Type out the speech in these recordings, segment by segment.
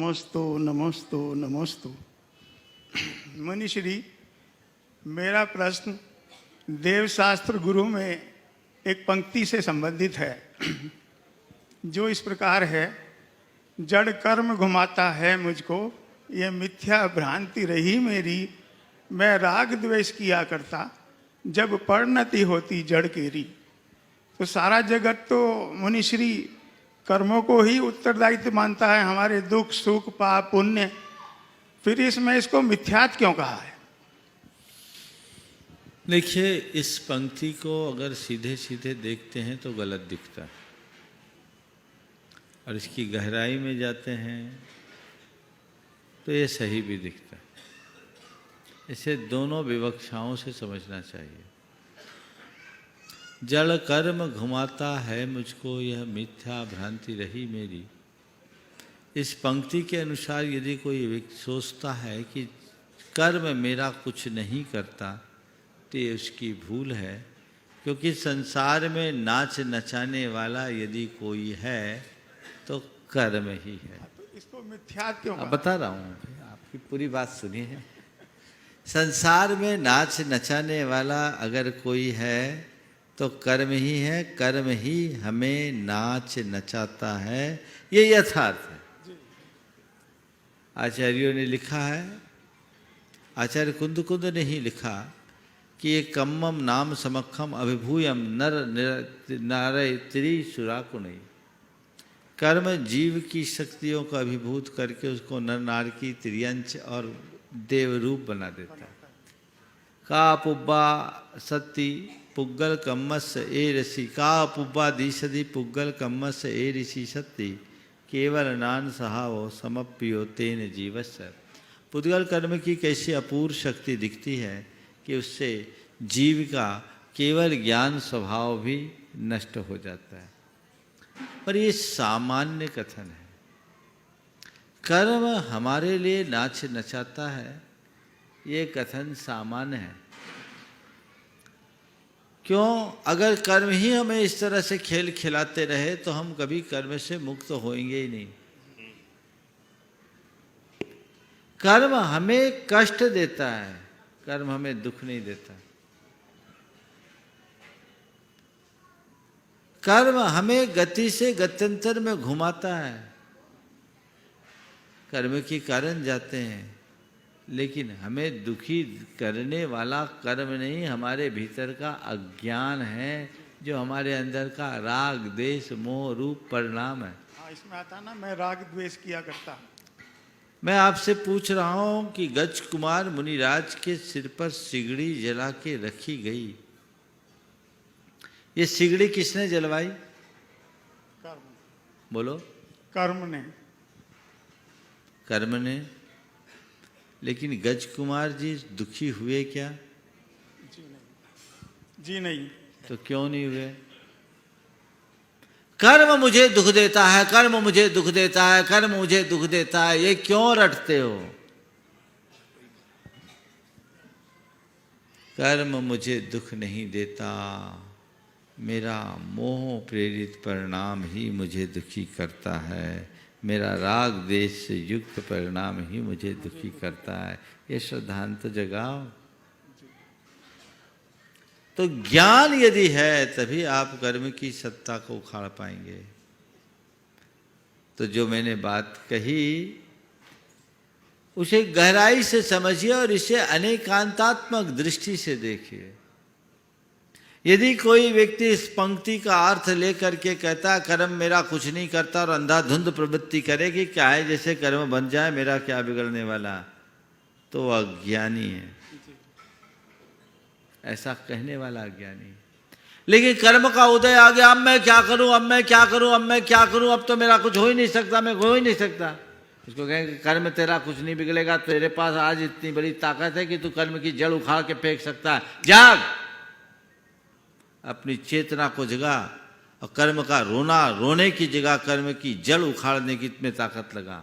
नमस्तु नमस्तु नमस्तु। मुनिश्री, मेरा प्रश्न देवशास्त्र गुरु में एक पंक्ति से संबंधित है जो इस प्रकार है। जड़ कर्म घुमाता है मुझको, ये मिथ्या भ्रांति रही मेरी। मैं राग द्वेष किया करता, जब परिणति होती जड़ केरी। तो सारा जगत तो मुनिश्री कर्मों को ही उत्तरदायित्व मानता है, हमारे दुख सुख पाप पुण्य। फिर इसमें इसको मिथ्यात क्यों कहा है? देखिए, इस पंक्ति को अगर सीधे सीधे देखते हैं तो गलत दिखता है, और इसकी गहराई में जाते हैं तो ये सही भी दिखता है। इसे दोनों विवक्षाओं से समझना चाहिए। जड़ कर्म घुमाता है मुझको, यह मिथ्या भ्रांति रही मेरी। इस पंक्ति के अनुसार यदि कोई सोचता है कि कर्म मेरा कुछ नहीं करता, तो ये उसकी भूल है। क्योंकि संसार में नाच नचाने वाला यदि कोई है तो कर्म ही है। तो इसको मिथ्या क्यों? बता रहा हूँ, आपकी पूरी बात सुनिए। संसार में नाच नचाने वाला अगर कोई है तो कर्म ही है, कर्म ही हमें नाच नचाता है, ये यथार्थ है। आचार्यों ने लिखा है, आचार्य कुंद कुंद ने ही लिखा कि ये कम्मम नाम समक्षम अभिभूयम नर नारय त्रिसुराकुणई। कर्म जीव की शक्तियों को अभिभूत करके उसको नर नार की त्रियंच और देव रूप बना देता है। का पुब्बा सती पुग्गल कम्मस ए ऋषि, का पुब्बा दिशदि पुग्गल कम्मस ए ऋषि सत्ति, केवल नान सहावो समप्यो तेन जीवस्य। पुद्गल कर्म की कैसी अपूर्व शक्ति दिखती है कि उससे जीव का केवल ज्ञान स्वभाव भी नष्ट हो जाता है। पर ये सामान्य कथन है। कर्म हमारे लिए नाच नचाता है, ये कथन सामान्य है। क्यों? अगर कर्म ही हमें इस तरह से खेल खिलाते रहे तो हम कभी कर्म से मुक्त होएंगे ही नहीं। कर्म हमें कष्ट देता है, कर्म हमें दुख नहीं देता। कर्म हमें गति से गत्यंतर में घुमाता है। कर्म के कारण जाते हैं, लेकिन हमें दुखी करने वाला कर्म नहीं, हमारे भीतर का अज्ञान है, जो हमारे अंदर का राग द्वेष मोह रूप परिणाम है। हाँ, इसमें आता ना, मैं राग द्वेष किया करता। मैं आपसे पूछ रहा हूं कि गज कुमार मुनिराज के सिर पर सिगड़ी जला के रखी गई, ये सिगड़ी किसने जलवाई? कर्म। बोलो। कर्म ने। कर्म ने। लेकिन गज कुमार जी दुखी हुए क्या? जी नहीं। जी नहीं। तो क्यों नहीं हुए? कर्म मुझे दुख देता है, कर्म मुझे दुख देता है, कर्म मुझे दुख देता है, ये क्यों रटते हो? कर्म मुझे दुख नहीं देता, मेरा मोह प्रेरित परिणाम ही मुझे दुखी करता है, मेरा राग देश से युक्त परिणाम ही मुझे दुखी करता है। ये श्रद्धांत जगाओ। तो ज्ञान यदि है तभी आप कर्म की सत्ता को उखाड़ पाएंगे। तो जो मैंने बात कही उसे गहराई से समझिए और इसे अनेकांतात्मक दृष्टि से देखिए। यदि कोई व्यक्ति इस पंक्ति का अर्थ लेकर के कहता कर्म मेरा कुछ नहीं करता और अंधाधुंध प्रवृत्ति करेगी, क्या है जैसे कर्म बन जाए मेरा क्या बिगड़ने वाला, तो वह अज्ञानी है। ऐसा कहने वाला अज्ञानी। लेकिन कर्म का उदय आ गया, अब मैं क्या करूं, अब मैं क्या करूं, अब मैं क्या करूं, अब तो मेरा कुछ हो ही नहीं सकता, मैं हो ही नहीं सकता। उसको कहेंगे कर्म तेरा कुछ नहीं बिगड़ेगा, तेरे पास आज इतनी बड़ी ताकत है कि तू कर्म की जड़ उखाड़ के फेंक सकता है। जाग, अपनी चेतना को जगा और कर्म का रोने की जगह कर्म की जड़ उखाड़ने की में ताकत लगा।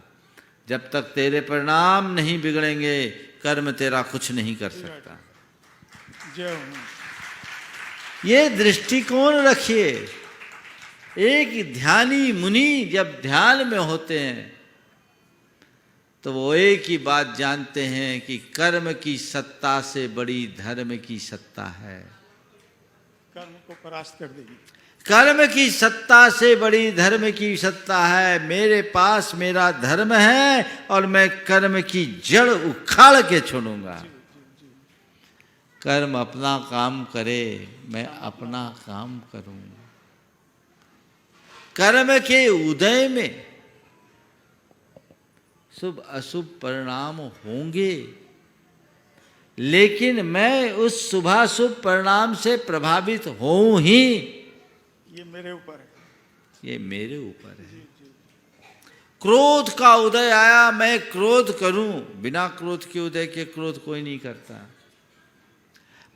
जब तक तेरे परिणाम नहीं बिगड़ेंगे कर्म तेरा कुछ नहीं कर सकता। ये दृष्टिकोण रखिए। एक ध्यानी मुनि जब ध्यान में होते हैं तो वो एक ही बात जानते हैं कि कर्म की सत्ता से बड़ी धर्म की सत्ता है। कर्म को परास्त कर देगी। कर्म की सत्ता से बड़ी धर्म की सत्ता है। मेरे पास मेरा धर्म है और मैं कर्म की जड़ उखाड़ के छोड़ूंगा। कर्म अपना काम करे, मैं अपना काम करूं। कर्म के उदय में शुभ अशुभ परिणाम होंगे, लेकिन मैं उस शुभाशुभ परिणाम से प्रभावित होऊं ही, ये मेरे ऊपर है। ये मेरे ऊपर है। क्रोध का उदय आया, मैं क्रोध करूं। बिना क्रोध के उदय के क्रोध कोई नहीं करता,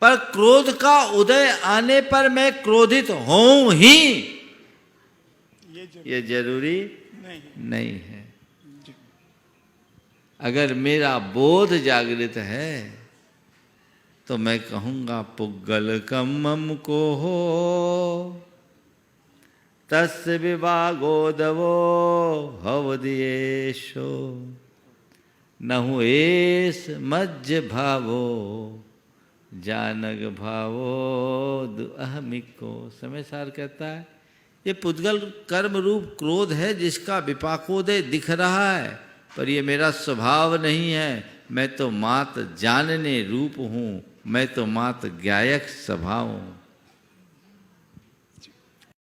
पर क्रोध का उदय आने पर मैं क्रोधित होऊं ही, ये जरूरी नहीं है। अगर मेरा बोध जागृत है तो मैं कहूंगा पुग्गल कम्मम को हो तस्य विभागोदवो हवदियेशो नहु एस मज्ज भावो जानग भावो दुअहमिको। समय सार कहता है ये पुद्गल कर्म रूप क्रोध है जिसका विपाकोदय दिख रहा है, पर ये मेरा स्वभाव नहीं है। मैं तो मात जानने रूप हूँ, मैं तो मात ज्ञायक स्वभाव हूँ।